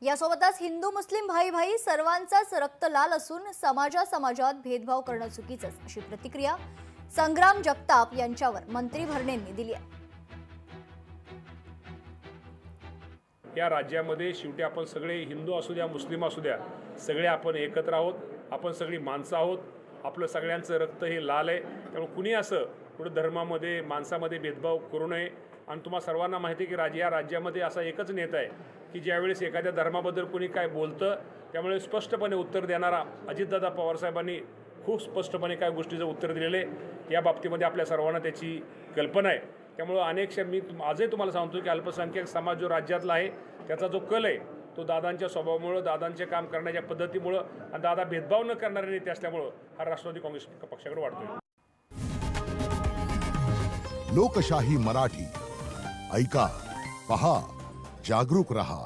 यासोबतच हिंदू मुस्लिम भाई भाई सर्वांचाच रक्त लाल असून समाजात भेदभाव करणं चुकीचंच अशी प्रतिक्रिया संग्राम जगताप यांच्यावर मंत्री भरणेंनी दिली आहे। या राज्यामध्ये शेवटी आपण सगळे हिंदू असू द्या मुस्लिम असू द्या सगळे आपण एकत्र आहोत। आपण सगळी माणसं आहोत। आपलं सगळ्यांचं रक्त हे लाल आहे। त्यामुळे कुणी असं कुठे धर्मामध्ये माणसामध्ये भेदभाव करू नये। आणि तुम्हाला सर्वांना माहिती आहे की या राज्यामध्ये असा एकच नेता आहे की ज्यावेळेस एखाद्या धर्माबद्दल कोणी काय बोलतं त्यामुळे स्पष्टपणे उत्तर देणारा अजितदादा पवार साहेबांनी खूप स्पष्टपणे काय गोष्टीचं उत्तर दिलेलं आहे। या बाबतीमध्ये आपल्या सर्वांना त्याची कल्पना आहे। त्यामुळे अनेक मी आजही तुम्हाला सांगतो की अल्पसंख्याक समाज जो राज्यातला आहे त्याचा जो कल आहे तो दादांच्या स्वभावामुळे दादांचे काम करण्याच्या पद्धतीमुळे आणि दादा भेदभाव न करणारे नेते असल्यामुळे हा राष्ट्रवादी काँग्रेस पक्षाकडे वाढतोय। लोकशाही मराठी ऐका, पहा, जागरूक रहा।